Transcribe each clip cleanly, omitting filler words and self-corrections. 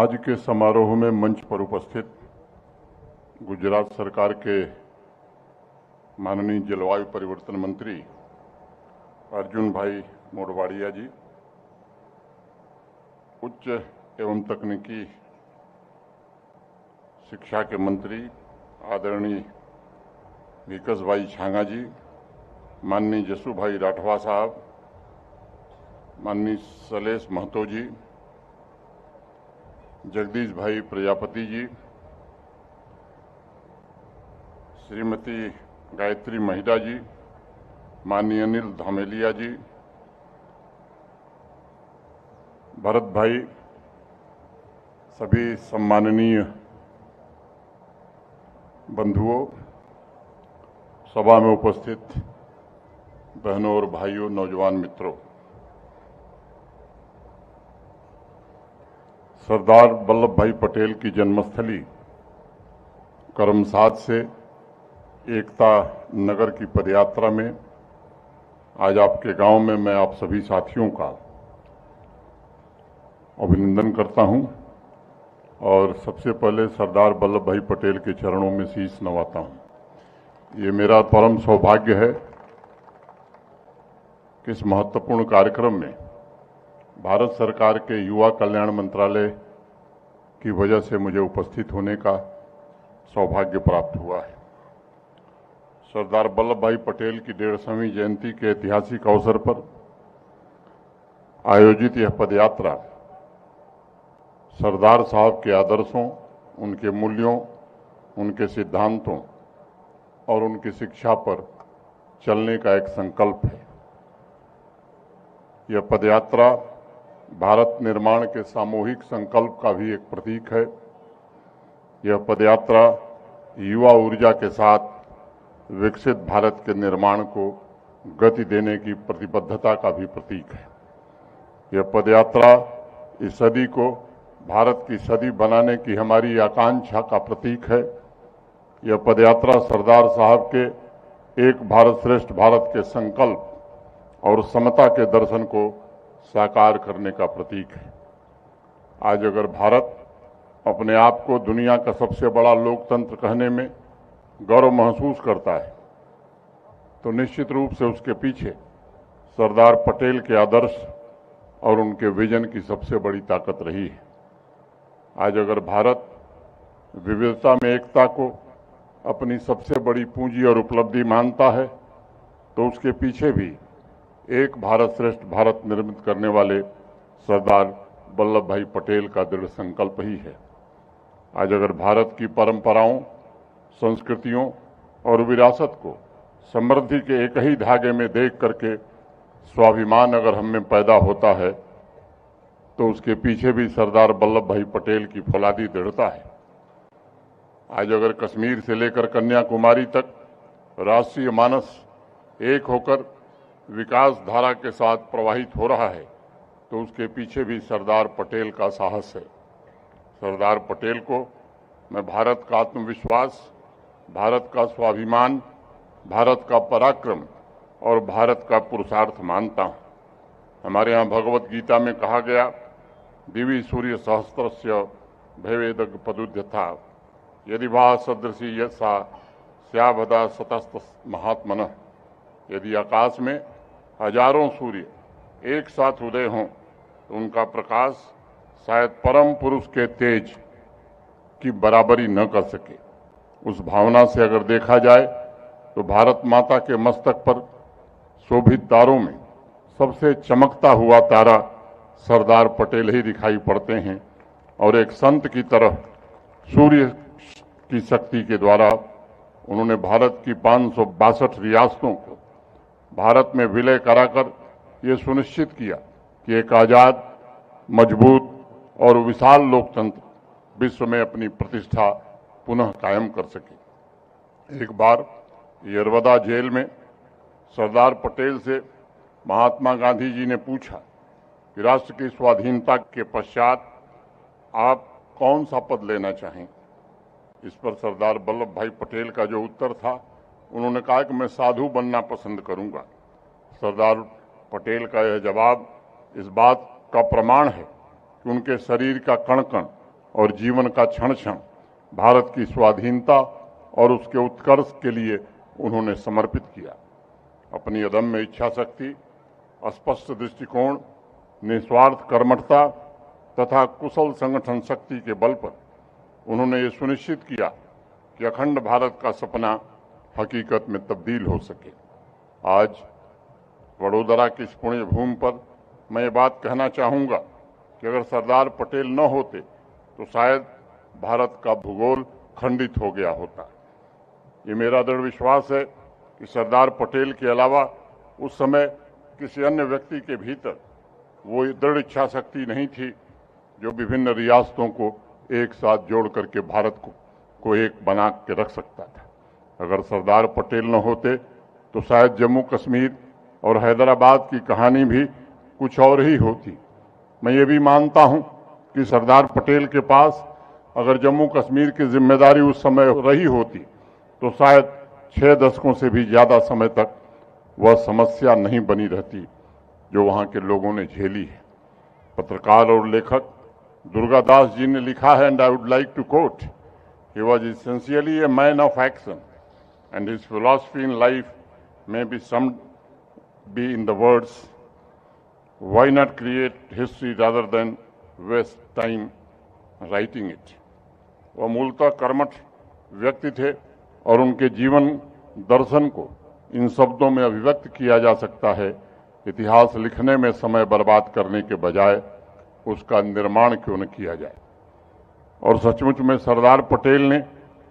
आज के समारोह में मंच पर उपस्थित गुजरात सरकार के माननीय जलवायु परिवर्तन मंत्री अर्जुन भाई मोढवाडिया जी, उच्च एवं तकनीकी शिक्षा के मंत्री आदरणीय विकास भाई छांगा जी, माननीय जसू भाई राठवा साहब, माननीय शैलेश महतो जी, जगदीश भाई प्रजापति जी, श्रीमती गायत्री महिला जी, माननीय अनिल धामेलिया जी, भरत भाई, सभी सम्माननीय बंधुओं, सभा में उपस्थित बहनों और भाइयों, नौजवान मित्रों, सरदार वल्लभ भाई पटेल की जन्मस्थली करमसाद से एकता नगर की पदयात्रा में आज आपके गांव में मैं आप सभी साथियों का अभिनंदन करता हूं और सबसे पहले सरदार वल्लभ भाई पटेल के चरणों में शीश नवाता हूं। ये मेरा परम सौभाग्य है कि इस महत्वपूर्ण कार्यक्रम में भारत सरकार के युवा कल्याण मंत्रालय की वजह से मुझे उपस्थित होने का सौभाग्य प्राप्त हुआ है। सरदार वल्लभ भाई पटेल की 150वीं जयंती के ऐतिहासिक अवसर पर आयोजित यह पदयात्रा सरदार साहब के आदर्शों, उनके मूल्यों, उनके सिद्धांतों और उनकी शिक्षा पर चलने का एक संकल्प है। यह पदयात्रा भारत निर्माण के सामूहिक संकल्प का भी एक प्रतीक है। यह पदयात्रा युवा ऊर्जा के साथ विकसित भारत के निर्माण को गति देने की प्रतिबद्धता का भी प्रतीक है। यह पदयात्रा इस सदी को भारत की सदी बनाने की हमारी आकांक्षा का प्रतीक है। यह पदयात्रा सरदार साहब के एक भारत श्रेष्ठ भारत के संकल्प और समता के दर्शन को साकार करने का प्रतीक है। आज अगर भारत अपने आप को दुनिया का सबसे बड़ा लोकतंत्र कहने में गौरव महसूस करता है तो निश्चित रूप से उसके पीछे सरदार पटेल के आदर्श और उनके विजन की सबसे बड़ी ताकत रही है। आज अगर भारत विविधता में एकता को अपनी सबसे बड़ी पूंजी और उपलब्धि मानता है तो उसके पीछे भी एक भारत श्रेष्ठ भारत निर्मित करने वाले सरदार वल्लभ भाई पटेल का दृढ़ संकल्प ही है। आज अगर भारत की परंपराओं, संस्कृतियों और विरासत को समृद्धि के एक ही धागे में देख करके स्वाभिमान अगर हम में पैदा होता है तो उसके पीछे भी सरदार वल्लभ भाई पटेल की फौलादी दृढ़ता है। आज अगर कश्मीर से लेकर कन्याकुमारी तक राष्ट्रीय मानस एक होकर विकास धारा के साथ प्रवाहित हो रहा है तो उसके पीछे भी सरदार पटेल का साहस है। सरदार पटेल को मैं भारत का आत्मविश्वास, भारत का स्वाभिमान, भारत का पराक्रम और भारत का पुरुषार्थ मानता हूँ। हमारे यहाँ भगवत गीता में कहा गया, दिवि सूर्य सहस्त्रस्य भवेदग् पदुद्यथा यदि भा सदृशी यथा स्याभदा सतस्त महात्मनः। यदि आकाश में हजारों सूर्य एक साथ उदय हों तो उनका प्रकाश शायद परम पुरुष के तेज की बराबरी न कर सके। उस भावना से अगर देखा जाए तो भारत माता के मस्तक पर शोभित तारों में सबसे चमकता हुआ तारा सरदार पटेल ही दिखाई पड़ते हैं और एक संत की तरह सूर्य की शक्ति के द्वारा उन्होंने भारत की 562 रियासतों को भारत में विलय कराकर ये सुनिश्चित किया कि एक आजाद, मजबूत और विशाल लोकतंत्र विश्व में अपनी प्रतिष्ठा पुनः कायम कर सके। एक बार यरवदा जेल में सरदार पटेल से महात्मा गांधी जी ने पूछा कि राष्ट्र की स्वाधीनता के पश्चात आप कौन सा पद लेना चाहें। इस पर सरदार वल्लभ भाई पटेल का जो उत्तर था, उन्होंने कहा कि मैं साधु बनना पसंद करूंगा। सरदार पटेल का यह जवाब इस बात का प्रमाण है कि उनके शरीर का कण कण और जीवन का क्षण क्षण भारत की स्वाधीनता और उसके उत्कर्ष के लिए उन्होंने समर्पित किया। अपनी अदम्य इच्छा शक्ति, स्पष्ट दृष्टिकोण, निस्वार्थ कर्मठता तथा कुशल संगठन शक्ति के बल पर उन्होंने ये सुनिश्चित किया कि अखंड भारत का सपना हकीकत में तब्दील हो सके। आज वडोदरा की इस पुण्य भूमि पर मैं ये बात कहना चाहूँगा कि अगर सरदार पटेल न होते तो शायद भारत का भूगोल खंडित हो गया होता। ये मेरा दृढ़ विश्वास है कि सरदार पटेल के अलावा उस समय किसी अन्य व्यक्ति के भीतर वो दृढ़ इच्छा शक्ति नहीं थी जो विभिन्न रियासतों को एक साथ जोड़ करके भारत को एक बना के रख सकता था। अगर सरदार पटेल न होते तो शायद जम्मू कश्मीर और हैदराबाद की कहानी भी कुछ और ही होती। मैं ये भी मानता हूँ कि सरदार पटेल के पास अगर जम्मू कश्मीर की जिम्मेदारी उस समय रही होती तो शायद 6 दशकों से भी ज़्यादा समय तक वह समस्या नहीं बनी रहती जो वहाँ के लोगों ने झेली है। पत्रकार और लेखक दुर्गादास जी ने लिखा है, and I would like to quote, he was essentially a man of action and his philosophy in life may be summed be in the words, why not create history rather than waste time writing it। वह मूलतः कर्मठ व्यक्ति थे और उनके जीवन दर्शन को इन शब्दों में अभिव्यक्त किया जा सकता है, इतिहास लिखने में समय बर्बाद करने के बजाय उसका निर्माण क्यों न किया जाए। और सचमुच में सरदार पटेल ने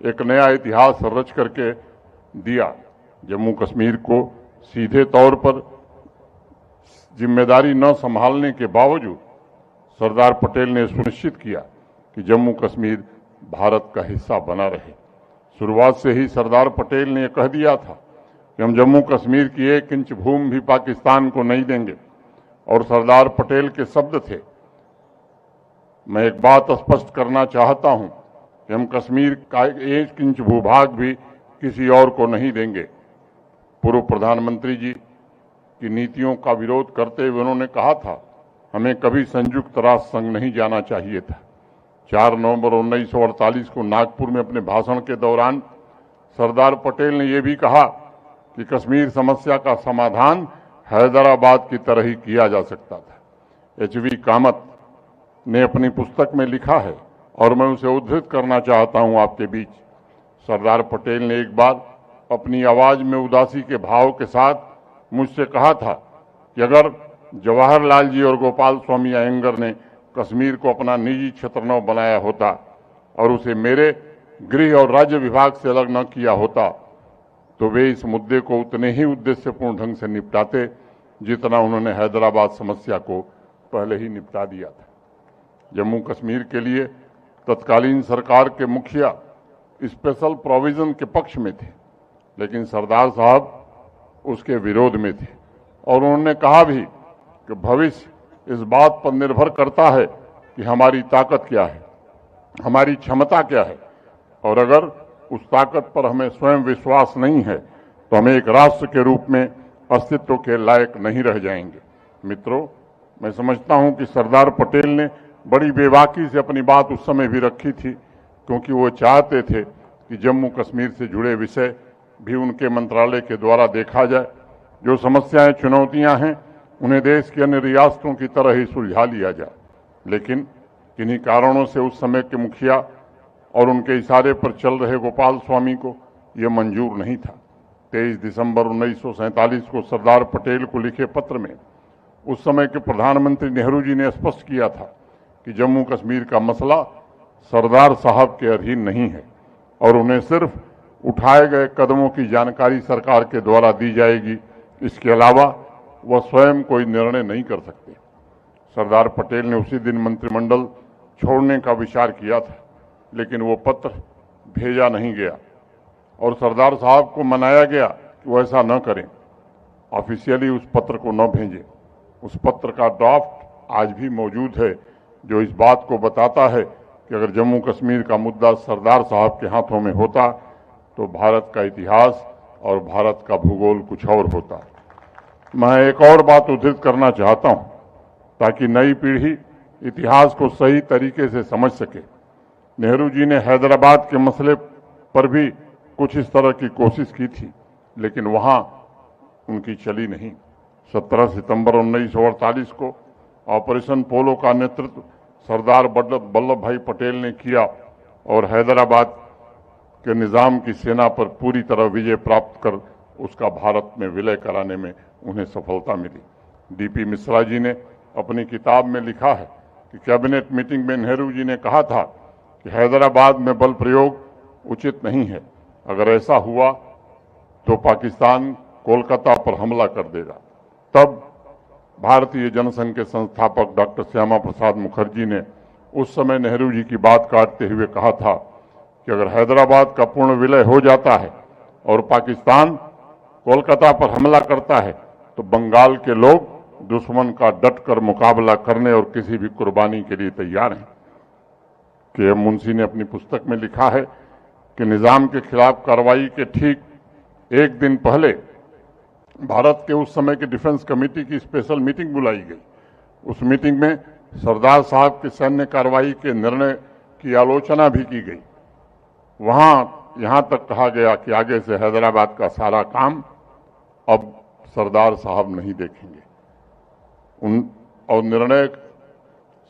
एक नया इतिहास रच करके दिया। जम्मू कश्मीर को सीधे तौर पर जिम्मेदारी न संभालने के बावजूद सरदार पटेल ने सुनिश्चित किया कि जम्मू कश्मीर भारत का हिस्सा बना रहे। शुरुआत से ही सरदार पटेल ने कह दिया था कि हम जम्मू कश्मीर की 1 इंच भूमि भी पाकिस्तान को नहीं देंगे। और सरदार पटेल के शब्द थे, मैं एक बात स्पष्ट करना चाहता हूं कि हम कश्मीर का 1 इंच भूभाग भी किसी और को नहीं देंगे। पूर्व प्रधानमंत्री जी की नीतियों का विरोध करते हुए उन्होंने कहा था, हमें कभी संयुक्त राष्ट्र संघ नहीं जाना चाहिए था। 4 नवंबर 1948 को नागपुर में अपने भाषण के दौरान सरदार पटेल ने यह भी कहा कि कश्मीर समस्या का समाधान हैदराबाद की तरह ही किया जा सकता था। एच.वी. कामत ने अपनी पुस्तक में लिखा है और मैं उसे उद्धृत करना चाहता हूं आपके बीच। सरदार पटेल ने एक बार अपनी आवाज में उदासी के भाव के साथ मुझसे कहा था कि अगर जवाहरलाल जी और गोपाल स्वामी अयंगर ने कश्मीर को अपना निजी क्षेत्र न बनाया होता और उसे मेरे गृह और राज्य विभाग से अलग न किया होता तो वे इस मुद्दे को उतने ही उद्देश्यपूर्ण ढंग से निपटाते जितना उन्होंने हैदराबाद समस्या को पहले ही निपटा दिया था। जम्मू कश्मीर के लिए तत्कालीन सरकार के मुखिया स्पेशल प्रोविजन के पक्ष में थे, लेकिन सरदार साहब उसके विरोध में थे और उन्होंने कहा भी कि भविष्य इस बात पर निर्भर करता है कि हमारी ताकत क्या है, हमारी क्षमता क्या है, और अगर उस ताकत पर हमें स्वयं विश्वास नहीं है तो हम एक राष्ट्र के रूप में अस्तित्व के लायक नहीं रह जाएंगे। मित्रों, मैं समझता हूं कि सरदार पटेल ने बड़ी बेबाकी से अपनी बात उस समय भी रखी थी, क्योंकि वो चाहते थे कि जम्मू कश्मीर से जुड़े विषय भी उनके मंत्रालय के द्वारा देखा जाए। जो समस्याएं, चुनौतियां हैं, उन्हें देश की अन्य रियासतों की तरह ही सुलझा लिया जाए। लेकिन किन्हीं कारणों से उस समय के मुखिया और उनके इशारे पर चल रहे गोपाल स्वामी को यह मंजूर नहीं था। 23 दिसंबर 1947 को सरदार पटेल को लिखे पत्र में उस समय के प्रधानमंत्री नेहरू जी ने स्पष्ट किया था कि जम्मू कश्मीर का मसला सरदार साहब के अधीन नहीं है और उन्हें सिर्फ उठाए गए कदमों की जानकारी सरकार के द्वारा दी जाएगी। इसके अलावा वह स्वयं कोई निर्णय नहीं कर सकते। सरदार पटेल ने उसी दिन मंत्रिमंडल छोड़ने का विचार किया था, लेकिन वो पत्र भेजा नहीं गया और सरदार साहब को मनाया गया कि वो ऐसा न करें, ऑफिशियली उस पत्र को न भेजें। उस पत्र का ड्राफ्ट आज भी मौजूद है, जो इस बात को बताता है कि अगर जम्मू कश्मीर का मुद्दा सरदार साहब के हाथों में होता तो भारत का इतिहास और भारत का भूगोल कुछ और होता। मैं एक और बात उद्धृत करना चाहता हूं ताकि नई पीढ़ी इतिहास को सही तरीके से समझ सके। नेहरू जी ने हैदराबाद के मसले पर भी कुछ इस तरह की कोशिश की थी, लेकिन वहां उनकी चली नहीं। 17 सितंबर 1948 को ऑपरेशन पोलो का नेतृत्व सरदार वल्लभ भाई पटेल ने किया और हैदराबाद के निजाम की सेना पर पूरी तरह विजय प्राप्त कर उसका भारत में विलय कराने में उन्हें सफलता मिली। डीपी मिश्रा जी ने अपनी किताब में लिखा है कि कैबिनेट मीटिंग में नेहरू जी ने कहा था कि हैदराबाद में बल प्रयोग उचित नहीं है, अगर ऐसा हुआ तो पाकिस्तान कोलकाता पर हमला कर देगा। तब भारतीय जनसंघ के संस्थापक डॉक्टर श्यामा प्रसाद मुखर्जी ने उस समय नेहरू जी की बात काटते हुए कहा था कि अगर हैदराबाद का पूर्ण विलय हो जाता है और पाकिस्तान कोलकाता पर हमला करता है तो बंगाल के लोग दुश्मन का डटकर मुकाबला करने और किसी भी कुर्बानी के लिए तैयार हैं। के मुंशी ने अपनी पुस्तक में लिखा है कि निजाम के खिलाफ कार्रवाई के ठीक एक दिन पहले भारत के उस समय की डिफेंस कमेटी की स्पेशल मीटिंग बुलाई गई। उस मीटिंग में सरदार साहब की सैन्य कार्रवाई के निर्णय की आलोचना भी की गई। वहां यहां तक कहा गया कि आगे से हैदराबाद का सारा काम अब सरदार साहब नहीं देखेंगे और निर्णय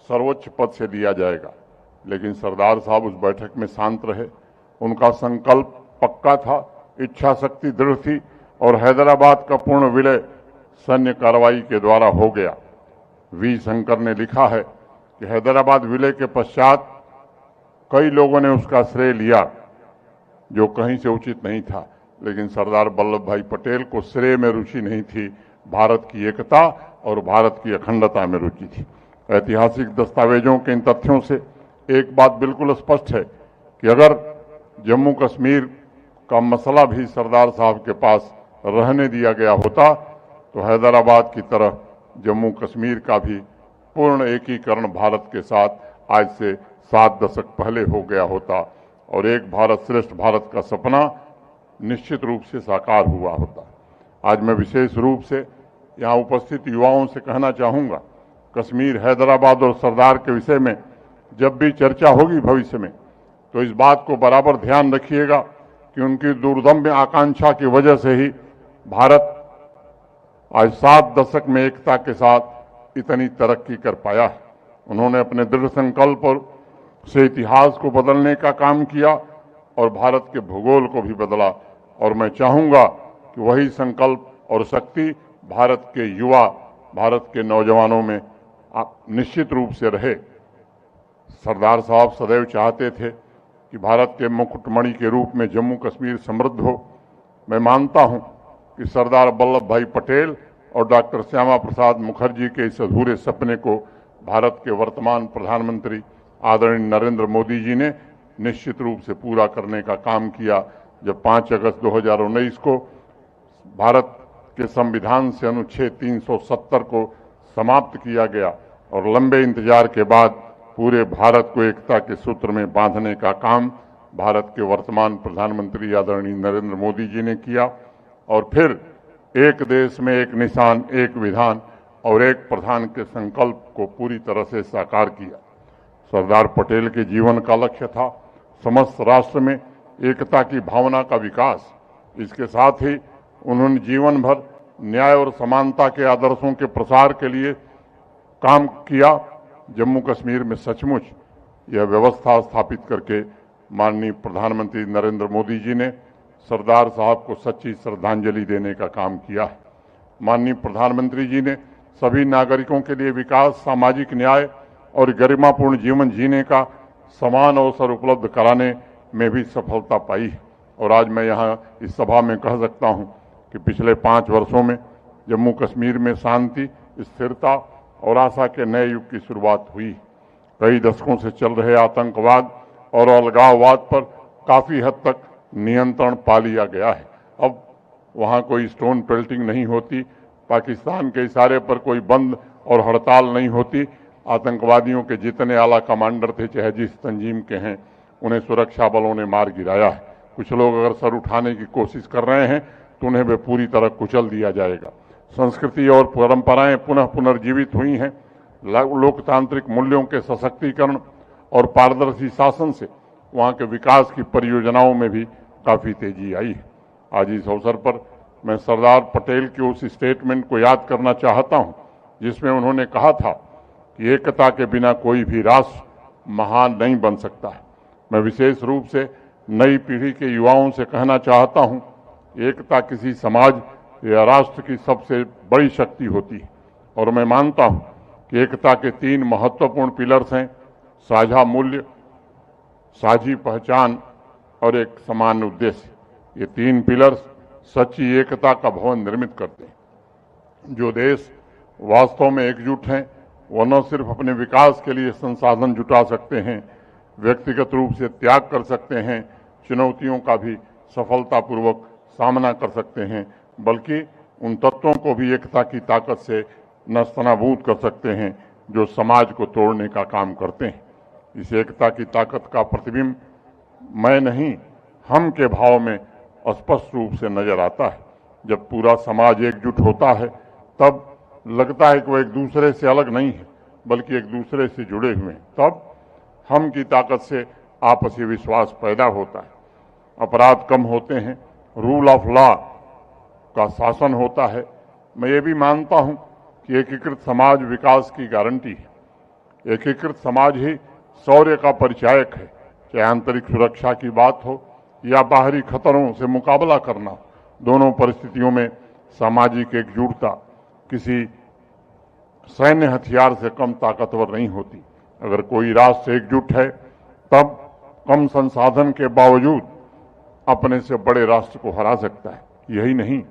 सर्वोच्च पद से लिया जाएगा। लेकिन सरदार साहब उस बैठक में शांत रहे। उनका संकल्प पक्का था, इच्छा शक्ति दृढ़ थी और हैदराबाद का पूर्ण विलय सैन्य कार्रवाई के द्वारा हो गया। वी शंकर ने लिखा है कि हैदराबाद विलय के पश्चात कई लोगों ने उसका श्रेय लिया जो कहीं से उचित नहीं था, लेकिन सरदार वल्लभ भाई पटेल को श्रेय में रुचि नहीं थी, भारत की एकता और भारत की अखंडता में रुचि थी। ऐतिहासिक दस्तावेजों के इन तथ्यों से एक बात बिल्कुल स्पष्ट है कि अगर जम्मू कश्मीर का मसला भी सरदार साहब के पास रहने दिया गया होता तो हैदराबाद की तरह जम्मू कश्मीर का भी पूर्ण एकीकरण भारत के साथ आज से 7 दशक पहले हो गया होता और एक भारत श्रेष्ठ भारत का सपना निश्चित रूप से साकार हुआ होता। आज मैं विशेष रूप से यहाँ उपस्थित युवाओं से कहना चाहूँगा, कश्मीर, हैदराबाद और सरदार के विषय में जब भी चर्चा होगी भविष्य में तो इस बात को बराबर ध्यान रखिएगा कि उनकी दुर्दम्य आकांक्षा की वजह से ही भारत आज 7 दशक में एकता के साथ इतनी तरक्की कर पाया है। उन्होंने अपने दृढ़ संकल्प से इतिहास को बदलने का काम किया और भारत के भूगोल को भी बदला और मैं चाहूँगा कि वही संकल्प और शक्ति भारत के युवा, भारत के नौजवानों में निश्चित रूप से रहे। सरदार साहब सदैव चाहते थे कि भारत के मुकुटमणि के रूप में जम्मू कश्मीर समृद्ध हो। मैं मानता हूं कि सरदार वल्लभ भाई पटेल और डॉक्टर श्यामा प्रसाद मुखर्जी के इस अधूरे सपने को भारत के वर्तमान प्रधानमंत्री आदरणीय नरेंद्र मोदी जी ने निश्चित रूप से पूरा करने का काम किया। जब 5 अगस्त 2019 को भारत के संविधान से अनुच्छेद 370 को समाप्त किया गया और लंबे इंतजार के बाद पूरे भारत को एकता के सूत्र में बांधने का काम भारत के वर्तमान प्रधानमंत्री आदरणीय नरेंद्र मोदी जी ने किया और फिर एक देश में एक निशान, एक विधान और एक प्रधान के संकल्प को पूरी तरह से साकार किया। सरदार पटेल के जीवन का लक्ष्य था समस्त राष्ट्र में एकता की भावना का विकास। इसके साथ ही उन्होंने जीवन भर न्याय और समानता के आदर्शों के प्रसार के लिए काम किया। जम्मू कश्मीर में सचमुच यह व्यवस्था स्थापित करके माननीय प्रधानमंत्री नरेंद्र मोदी जी ने सरदार साहब को सच्ची श्रद्धांजलि देने का काम किया है। माननीय प्रधानमंत्री जी ने सभी नागरिकों के लिए विकास, सामाजिक न्याय और गरिमापूर्ण जीवन जीने का समान अवसर उपलब्ध कराने में भी सफलता पाई है और आज मैं यहाँ इस सभा में कह सकता हूँ कि पिछले 5 वर्षों में जम्मू कश्मीर में शांति, स्थिरता और आशा के नए युग की शुरुआत हुई। कई दशकों से चल रहे आतंकवाद और अलगाववाद पर काफी हद तक नियंत्रण पा लिया गया है। अब वहाँ कोई स्टोन पेल्टिंग नहीं होती, पाकिस्तान के इशारे पर कोई बंद और हड़ताल नहीं होती। आतंकवादियों के जितने आला कमांडर थे, चाहे जिस तंजीम के हैं, उन्हें सुरक्षा बलों ने मार गिराया है। कुछ लोग अगर सर उठाने की कोशिश कर रहे हैं तो उन्हें भी पूरी तरह कुचल दिया जाएगा। संस्कृति और परंपराएं पुनः पुनर्जीवित हुई हैं। लोकतांत्रिक मूल्यों के सशक्तिकरण और पारदर्शी शासन से वहाँ के विकास की परियोजनाओं में भी काफ़ी तेजी आई है। आज इस अवसर पर मैं सरदार पटेल के उस स्टेटमेंट को याद करना चाहता हूँ जिसमें उन्होंने कहा था कि एकता के बिना कोई भी राष्ट्र महान नहीं बन सकता है। मैं विशेष रूप से नई पीढ़ी के युवाओं से कहना चाहता हूँ, एकता किसी समाज या राष्ट्र की सबसे बड़ी शक्ति होती है और मैं मानता हूँ कि एकता के 3 महत्वपूर्ण पिलर्स हैं: साझा मूल्य, साझी पहचान और एक समान उद्देश्य। ये 3 पिलर्स सच्ची एकता का भवन निर्मित करते हैं। जो देश वास्तव में एकजुट हैं वो न सिर्फ अपने विकास के लिए संसाधन जुटा सकते हैं, व्यक्तिगत रूप से त्याग कर सकते हैं, चुनौतियों का भी सफलतापूर्वक सामना कर सकते हैं, बल्कि उन तत्वों को भी एकता की ताकत से नस्तनाबूद कर सकते हैं जो समाज को तोड़ने का काम करते हैं। इस एकता की ताकत का प्रतिबिंब मैं नहीं, हम के भाव में स्पष्ट रूप से नजर आता है। जब पूरा समाज एकजुट होता है तब लगता है कि वो एक दूसरे से अलग नहीं है बल्कि एक दूसरे से जुड़े हुए हैं। तब हम की ताकत से आपसी विश्वास पैदा होता है, अपराध कम होते हैं, रूल ऑफ लॉ का शासन होता है। मैं ये भी मानता हूँ कि एकीकृत समाज विकास की गारंटी है। एकीकृत समाज ही शौर्य का परिचायक है, चाहे आंतरिक सुरक्षा की बात हो या बाहरी खतरों से मुकाबला करना। दोनों परिस्थितियों में सामाजिक एकजुटता किसी सैन्य हथियार से कम ताकतवर नहीं होती। अगर कोई राष्ट्र एकजुट है तब कम संसाधन के बावजूद अपने से बड़े राष्ट्र को हरा सकता है। यही नहीं,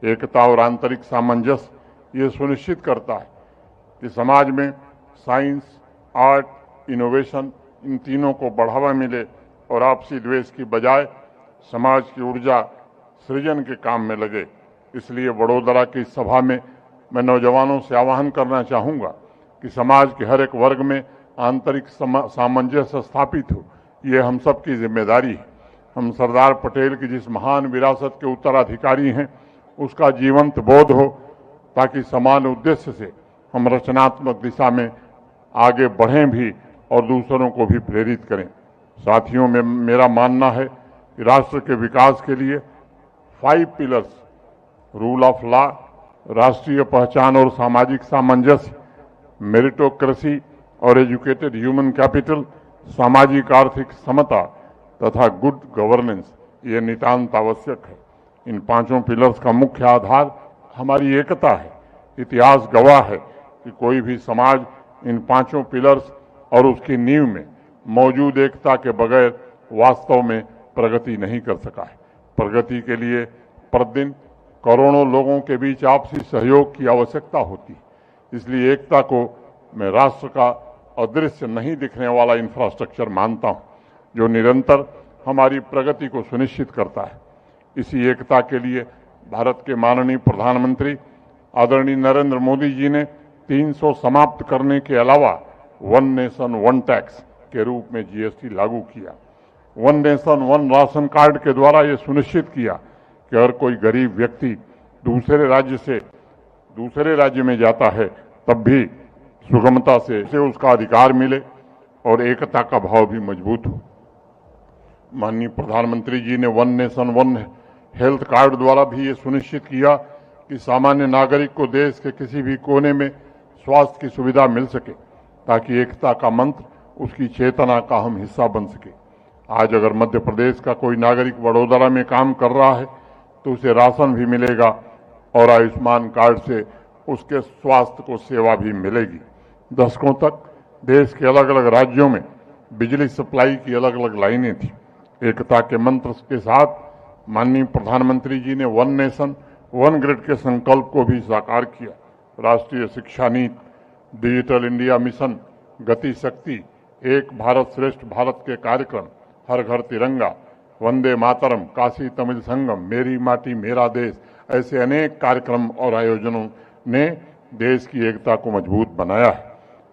एकता और आंतरिक सामंजस्य ये सुनिश्चित करता है कि समाज में साइंस, आर्ट, इनोवेशन, इन तीनों को बढ़ावा मिले और आपसी द्वेष की बजाय समाज की ऊर्जा सृजन के काम में लगे। इसलिए वडोदरा की सभा में मैं नौजवानों से आह्वान करना चाहूँगा कि समाज के हर एक वर्ग में आंतरिक सामंजस्य स्थापित हो। ये हम सब की जिम्मेदारी है। हम सरदार पटेल की जिस महान विरासत के उत्तराधिकारी हैं उसका जीवंत बोध हो ताकि समान उद्देश्य से हम रचनात्मक दिशा में आगे बढ़ें भी और दूसरों को भी प्रेरित करें। साथियों, में मेरा मानना है कि राष्ट्र के विकास के लिए 5 पिलर्स, रूल ऑफ लॉ, राष्ट्रीय पहचान और सामाजिक सामंजस्य, मेरिटोक्रेसी और एजुकेटेड ह्यूमन कैपिटल, सामाजिक आर्थिक समता तथा गुड गवर्नेंस, ये नितांत आवश्यक है। इन 5 पिलर्स का मुख्य आधार हमारी एकता है। इतिहास गवाह है कि कोई भी समाज इन 5 पिलर्स और उसकी नींव में मौजूद एकता के बगैर वास्तव में प्रगति नहीं कर सका है। प्रगति के लिए प्रतिदिन करोड़ों लोगों के बीच आपसी सहयोग की आवश्यकता होती है। इसलिए एकता को मैं राष्ट्र का अदृश्य नहीं दिखने वाला इंफ्रास्ट्रक्चर मानता हूँ जो निरंतर हमारी प्रगति को सुनिश्चित करता है। इसी एकता के लिए भारत के माननीय प्रधानमंत्री आदरणीय नरेंद्र मोदी जी ने 300 समाप्त करने के अलावा 1 नेशन 1 टैक्स के रूप में जीएसटी लागू किया। 1 नेशन 1 राशन कार्ड के द्वारा ये सुनिश्चित किया कि अगर कोई गरीब व्यक्ति दूसरे राज्य से दूसरे राज्य में जाता है तब भी सुगमता से उसका अधिकार मिले और एकता का भाव भी मजबूत हो। माननीय प्रधानमंत्री जी ने 1 नेशन 1 हेल्थ कार्ड द्वारा भी ये सुनिश्चित किया कि सामान्य नागरिक को देश के किसी भी कोने में स्वास्थ्य की सुविधा मिल सके ताकि एकता का मंत्र उसकी चेतना का हम हिस्सा बन सके। आज अगर मध्य प्रदेश का कोई नागरिक वडोदरा में काम कर रहा है तो उसे राशन भी मिलेगा और आयुष्मान कार्ड से उसके स्वास्थ्य को सेवा भी मिलेगी। दशकों तक देश के अलग अलग राज्यों में बिजली सप्लाई की अलग अलग लाइनें थी। एकता के मंत्र के साथ माननीय प्रधानमंत्री जी ने 1 नेशन 1 ग्रिड के संकल्प को भी साकार किया। राष्ट्रीय शिक्षा नीति, डिजिटल इंडिया मिशन, गति शक्ति, एक भारत श्रेष्ठ भारत के कार्यक्रम, हर घर तिरंगा, वंदे मातरम, काशी तमिल संगम, मेरी माटी मेरा देश, ऐसे अनेक कार्यक्रम और आयोजनों ने देश की एकता को मजबूत बनाया है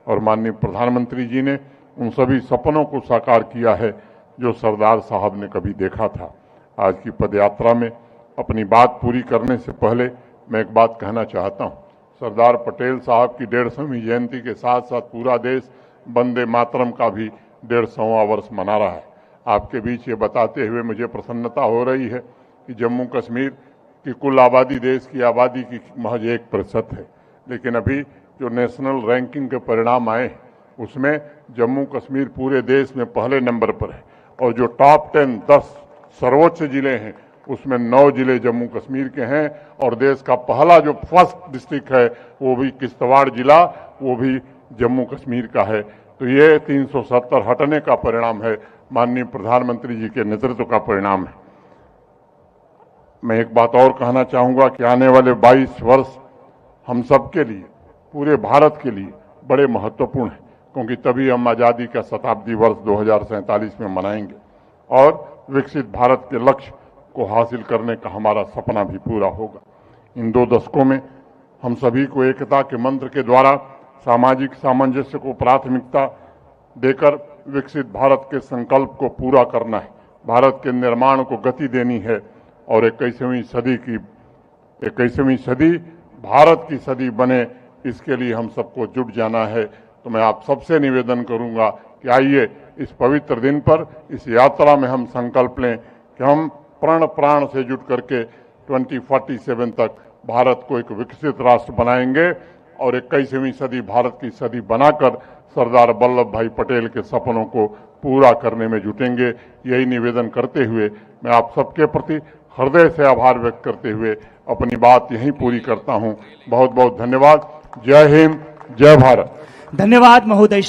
और माननीय प्रधानमंत्री जी ने उन सभी सपनों को साकार किया है जो सरदार साहब ने कभी देखा था। आज की पदयात्रा में अपनी बात पूरी करने से पहले मैं एक बात कहना चाहता हूँ। सरदार पटेल साहब की 150वीं जयंती के साथ साथ पूरा देश वंदे मातरम का भी 150वां वर्ष मना रहा है। आपके बीच ये बताते हुए मुझे प्रसन्नता हो रही है कि जम्मू कश्मीर की कुल आबादी देश की आबादी की महज 1% है, लेकिन अभी जो नेशनल रैंकिंग के परिणाम आए उसमें जम्मू कश्मीर पूरे देश में पहले नंबर पर है और जो टॉप 10 सर्वोच्च जिले हैं उसमें 9 जिले जम्मू कश्मीर के हैं और देश का पहला जो फर्स्ट डिस्ट्रिक्ट है वो भी किश्तवाड़ जिला, वो भी जम्मू कश्मीर का है। तो ये 370 हटने का परिणाम है, माननीय प्रधानमंत्री जी के नेतृत्व का परिणाम है। मैं एक बात और कहना चाहूंगा कि आने वाले 22 वर्ष हम सबके लिए, पूरे भारत के लिए बड़े महत्वपूर्ण हैं, क्योंकि तभी हम आज़ादी का शताब्दी वर्ष 2047 में मनाएंगे और विकसित भारत के लक्ष्य को हासिल करने का हमारा सपना भी पूरा होगा। इन 2 दशकों में हम सभी को एकता के मंत्र के द्वारा सामाजिक सामंजस्य को प्राथमिकता देकर विकसित भारत के संकल्प को पूरा करना है, भारत के निर्माण को गति देनी है और 21वीं सदी भारत की सदी बने, इसके लिए हम सबको जुट जाना है। तो मैं आप सबसे निवेदन करूंगा कि आइए इस पवित्र दिन पर, इस यात्रा में हम संकल्प लें कि हम प्राण से जुट करके 2047 तक भारत को एक विकसित राष्ट्र बनाएंगे और 21वीं सदी भारत की सदी बनाकर सरदार वल्लभ भाई पटेल के सपनों को पूरा करने में जुटेंगे। यही निवेदन करते हुए मैं आप सबके प्रति हृदय से आभार व्यक्त करते हुए अपनी बात यहीं पूरी करता हूं। बहुत बहुत धन्यवाद। जय हिंद, जय भारत। धन्यवाद महोदय।